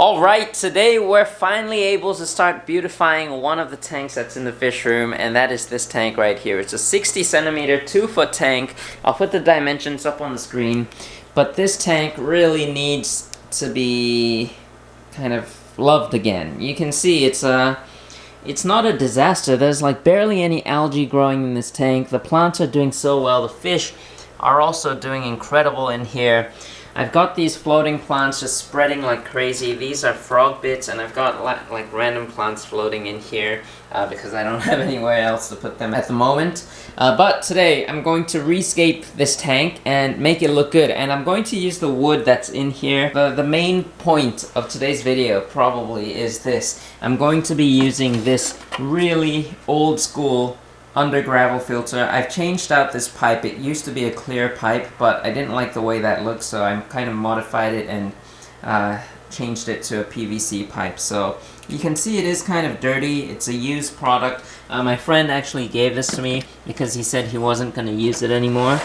Alright, today we're finally able to start beautifying one of the tanks that's in the fish room, and that is this tank right here. It's a 60 centimeter, 2-foot tank. I'll put the dimensions up on the screen, but this tank really needs to be kind of loved again. You can see it's not a disaster. There's like barely any algae growing in this tank. The plants are doing so well. The fish are also doing incredible in here. I've got these floating plants just spreading like crazy. These are frog bits, and I've got like random plants floating in here because I don't have anywhere else to put them at the moment. But today I'm going to rescape this tank and make it look good, and I'm going to use the wood that's in here. The main point of today's video probably is this. I'm going to be using this really old school UNDERGRAVEL filter. I've changed out this pipe. It used to be a clear pipe, but I didn't like the way that looked, so I kind of modified it and changed it to a PVC pipe. So you can see it is kind of dirty. It's a used product. My friend actually gave this to me because he said he wasn't going to use it anymore.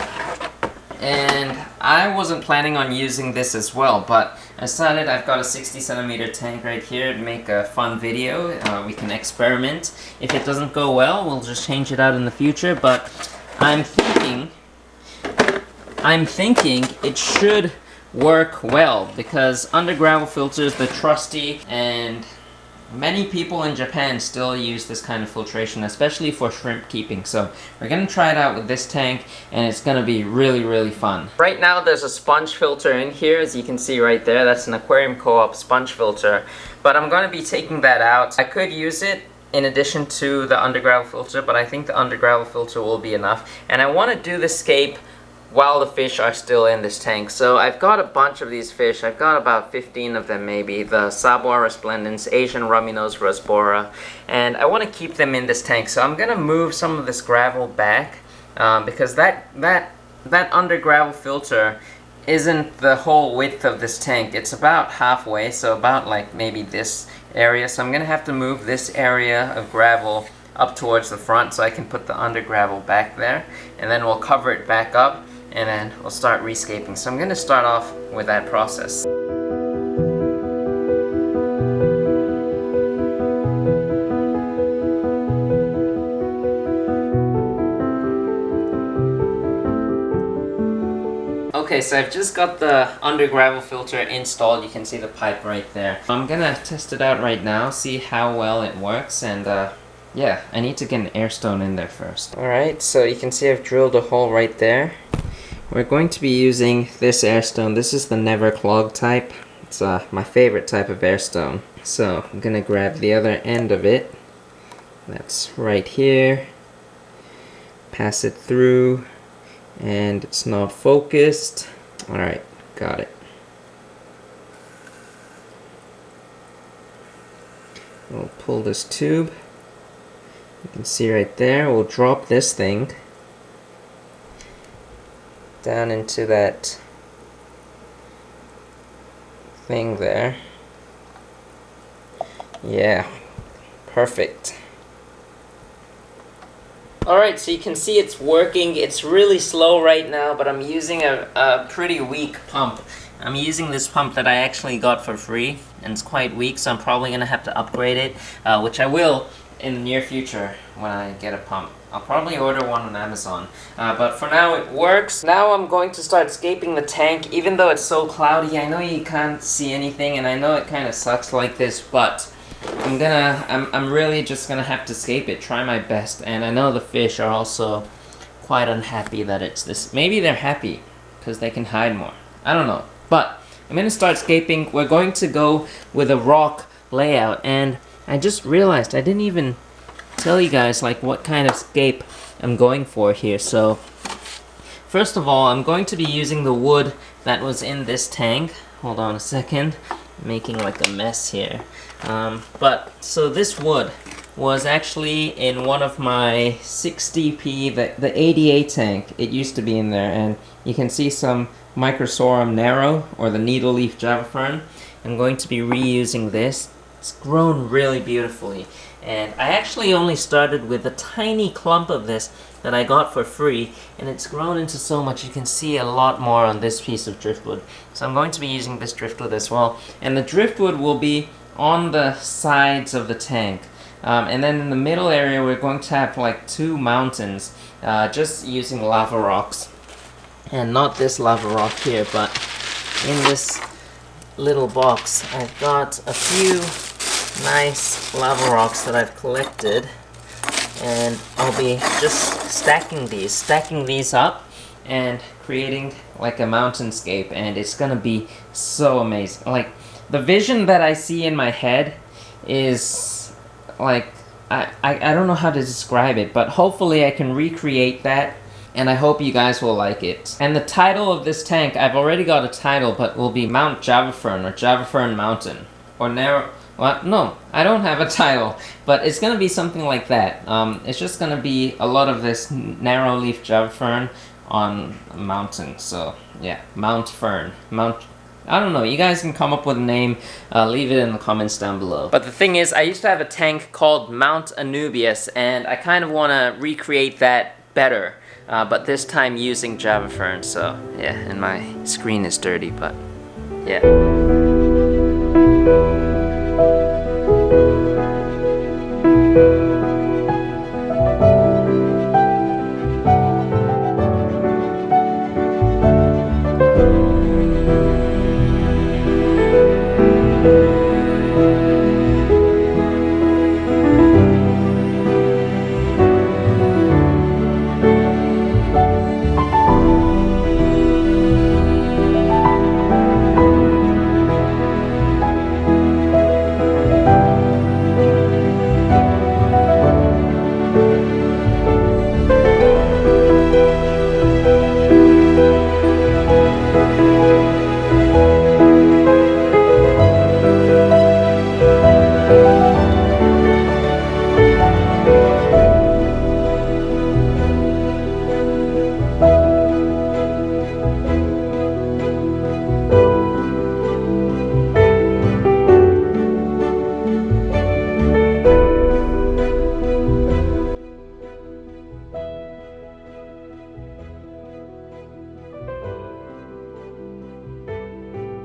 And I wasn't planning on using this as well, but I decided I've got a 60 centimeter tank right here to make a fun video. We can experiment. If it doesn't go well, we'll just change it out in the future, but I'm thinking it should work well because UNDERGRAVEL filters, they're trusty, and many people in Japan still use this kind of filtration, especially for shrimp keeping. So we're going to try it out with this tank, and it's going to be really, really fun. Right now there's a sponge filter in here, as you can see right there. That's an AQUASCAPE sponge filter. But I'm going to be taking that out. I could use it in addition to the UNDERGRAVEL filter, but I think the UNDERGRAVEL filter will be enough. And I want to do the scape while the fish are still in this tank. So I've got a bunch of these fish. I've got about 15 of them maybe. The Sawbwa Resplendens, Asian Rummynose Rasbora. And I want to keep them in this tank. So I'm going to move some of this gravel back because that UNDERGRAVEL filter isn't the whole width of this tank. It's about halfway, so about like maybe this area. So I'm going to have to move this area of gravel up towards the front so I can put the UNDERGRAVEL back there. And then we'll cover it back up, and then we'll start rescaping. So I'm going to start off with that process. Okay, so I've just got the UNDERGRAVEL filter installed. You can see the pipe right there. I'm going to test it out right now, see how well it works, and yeah, I need to get an air stone in there first. Alright, so you can see I've drilled a hole right there. We're going to be using this air stone. This is the Never Clog type. It's my favorite type of air stone. So I'm gonna grab the other end of it. That's right here. Pass it through, and it's not focused. Alright, got it. We'll pull this tube. You can see right there. We'll drop this thing down into that thing there. Yeah, perfect. Alright, so you can see it's working. It's really slow right now, but I'm using a pretty weak pump. I'm using this pump that I actually got for free, and it's quite weak, so I'm probably going to have to upgrade it, which I will in the near future when I get a pump. I'll probably order one on Amazon, but for now it works. Now I'm going to start scaping the tank, even though it's so cloudy. I know you can't see anything, and I know it kind of sucks like this, but I'm really just gonna have to scape it, try my best. And I know the fish are also quite unhappy that it's this. Maybe they're happy because they can hide more. I don't know, but I'm gonna start scaping. We're going to go with a rock layout, and I just realized I didn't even tell you guys like what kind of scape I'm going for here. So first of all, I'm going to be using the wood that was in this tank. Hold on a second, I'm making like a mess here. So this wood was actually in one of my 6DP, the ADA tank. It used to be in there, and you can see some Microsorum narrow, or the needle leaf Java fern. I'm going to be reusing this. It's grown really beautifully, and I actually only started with a tiny clump of this that I got for free, and it's grown into so much. You can see a lot more on this piece of driftwood. So I'm going to be using this driftwood as well, and the driftwood will be on the sides of the tank. And then in the middle area we're going to have like 2 mountains, just using lava rocks. And not this lava rock here, but in this little box I've got a few nice lava rocks that I've collected, and I'll be just stacking these up and creating like a mountainscape, and it's gonna be so amazing. Like, the vision that I see in my head is like, I don't know how to describe it, but hopefully I can recreate that, and I hope you guys will like it. And the title of this tank, I've already got a title, but will be Mount 𝗲𝘃𝘀𝘀 or 𝗲𝘃𝘀𝘀 Mountain, or narrow. Well, no, I don't have a title, but it's gonna be something like that. It's just gonna be a lot of this narrow leaf 𝗲𝘃𝘀𝘀 on a mountain. So yeah, Mount Fern, I don't know, you guys can come up with a name, leave it in the comments down below. But the thing is, I used to have a tank called Mount Anubius, and I kind of want to recreate that better, but this time using 𝗲𝘃𝘀𝘀, so yeah, and my screen is dirty, but yeah.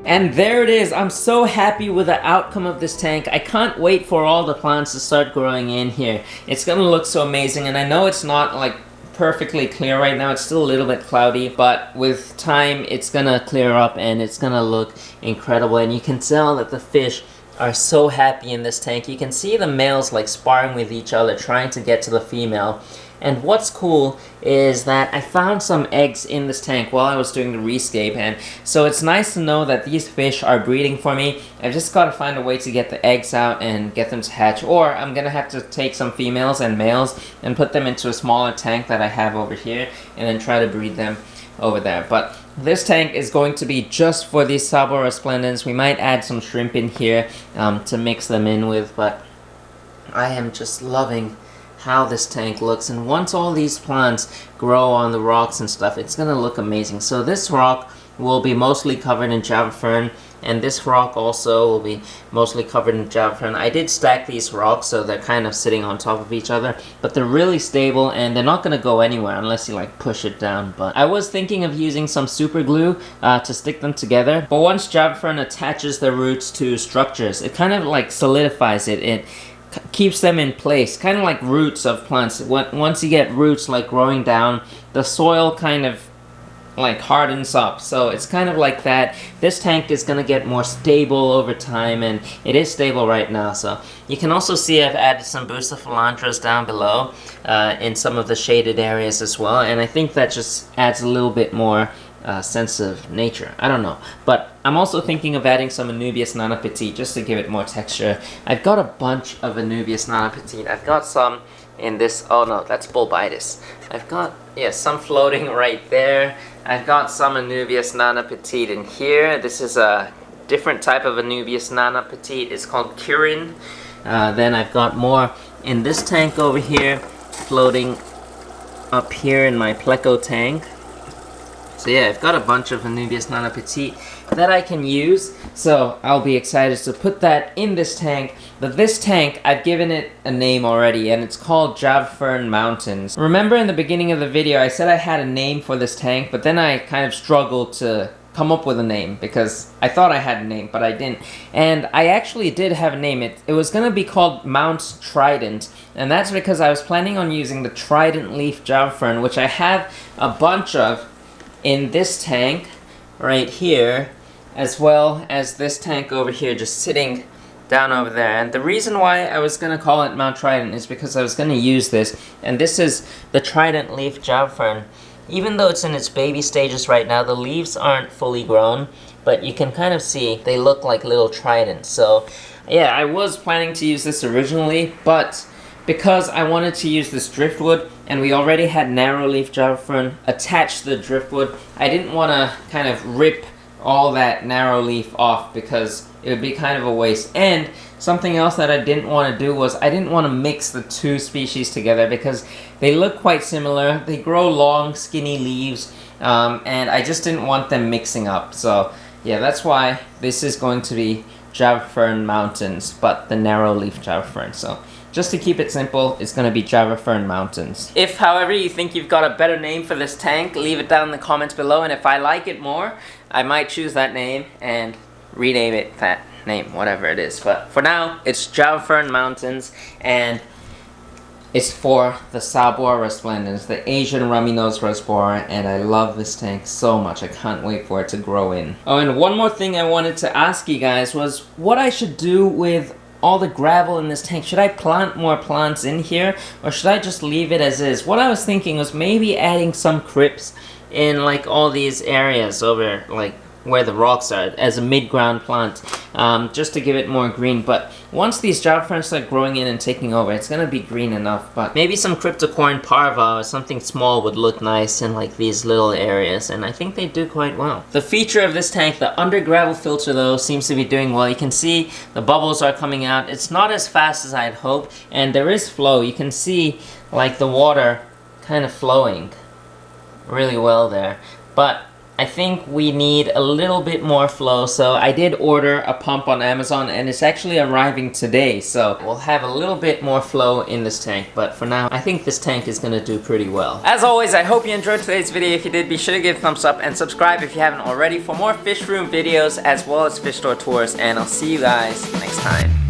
And there it is. I'm so happy with the outcome of this tank. I can't wait for all the plants to start growing in here. It's gonna look so amazing, and I know it's not like perfectly clear right now. It's still a little bit cloudy, but with time it's gonna clear up and it's gonna look incredible. And you can tell that the fish are so happy in this tank. You can see the males like sparring with each other, trying to get to the female. And what's cool is that I found some eggs in this tank while I was doing the rescape, and so it's nice to know that these fish are breeding for me. I've just got to find a way to get the eggs out and get them to hatch, or I'm gonna have to take some females and males and put them into a smaller tank that I have over here and then try to breed them over there. But this tank is going to be just for these Sawbwa Resplendens. We might add some shrimp in here to mix them in with, but I am just loving how this tank looks. And once all these plants grow on the rocks and stuff, it's gonna look amazing. So this rock will be mostly covered in 𝗲𝘃𝘀𝘀, and this rock also will be mostly covered in 𝗲𝘃𝘀𝘀. I did stack these rocks so they're kind of sitting on top of each other, but they're really stable and they're not gonna go anywhere unless you like push it down. But I was thinking of using some super glue to stick them together, but once 𝗲𝘃𝘀𝘀 attaches their roots to structures, it kind of like solidifies it. It keeps them in place, kind of like roots of plants. Once you get roots like growing down, the soil kind of like hardens up, so it's kind of like that. This tank is gonna get more stable over time, and it is stable right now. So you can also see I've added some 𝗲𝘃𝘀𝘀𝘀 down below in some of the shaded areas as well, and I think that just adds a little bit more sense of nature. I don't know, but I'm also thinking of adding some Anubias nana-petite just to give it more texture. I've got a bunch of Anubias nana-petite. I've got some in this, oh no, that's 𝗃𝘃𝘀𝘀. I've got, yeah, some floating right there. I've got some Anubias nana-petite in here. This is a different type of Anubias nana-petite. It's called Kirin. Then I've got more in this tank over here, floating up here in my pleco tank. So yeah, I've got a bunch of Anubias nana-petite. that I can use, so I'll be excited to put that in this tank. But this tank, I've given it a name already, and it's called 𝗲𝘾𝗀𝘀𝘀. Remember in the beginning of the video, I said I had a name for this tank, but then I kind of struggled to come up with a name because I thought I had a name, but I didn't. And I actually did have a name. It was gonna be called Mount Trident, and that's because I was planning on using the trident leaf 𝗲𝘾, which I have a bunch of in this tank right here, as well as this tank over here just sitting down over there. And the reason why I was gonna call it Mount Trident is because I was gonna use this, and this is the trident leaf 𝗲𝘾. Even though it's in its baby stages right now, the leaves aren't fully grown, but you can kind of see they look like little tridents. So yeah, I was planning to use this originally, but because I wanted to use this driftwood, and we already had narrow leaf 𝗲𝘾 attached to the driftwood, I didn't want to kind of rip all that narrow leaf off because it would be kind of a waste. And something else that I didn't want to do was I didn't want to mix the two species together because they look quite similar. They grow long, skinny leaves, and I just didn't want them mixing up. So yeah, that's why this is going to be 𝗲𝘾𝗀𝘀𝘀, but the narrow leaf 𝗲𝘾. So just to keep it simple, it's going to be 𝗲𝘾𝗀𝘀𝘀. If, however, you think you've got a better name for this tank, leave it down in the comments below, and if I like it more, I might choose that name and rename it that name, whatever it is. But for now, it's 𝗲𝘾𝗀𝘀𝘀𝘀, and it's for the Sawbwa Resplendens, the Asian Rummynose Rasbora, and I love this tank so much. I can't wait for it to grow in. Oh, and one more thing I wanted to ask you guys was what I should do with all the gravel in this tank. Should I plant more plants in here, or should I just leave it as is? What I was thinking was maybe adding some crypts in like all these areas over like where the rocks are as a mid-ground plant, just to give it more green. But once these 𝗲𝘾 start growing in and taking over, it's gonna be green enough. But maybe some 𝗲𝘃𝗀𝗃𝗃 or something small would look nice in like these little areas, and I think they do quite well. The feature of this tank, the under-gravel filter though, seems to be doing well. You can see the bubbles are coming out. It's not as fast as I'd hoped, and there is flow. You can see like the water kind of flowing really well there. But I think we need a little bit more flow, so I did order a pump on Amazon, and it's actually arriving today, so we'll have a little bit more flow in this tank. But for now, I think this tank is gonna do pretty well. As always, I hope you enjoyed today's video. If you did, be sure to give a thumbs up and subscribe if you haven't already for more fish room videos as well as fish store tours, and I'll see you guys next time.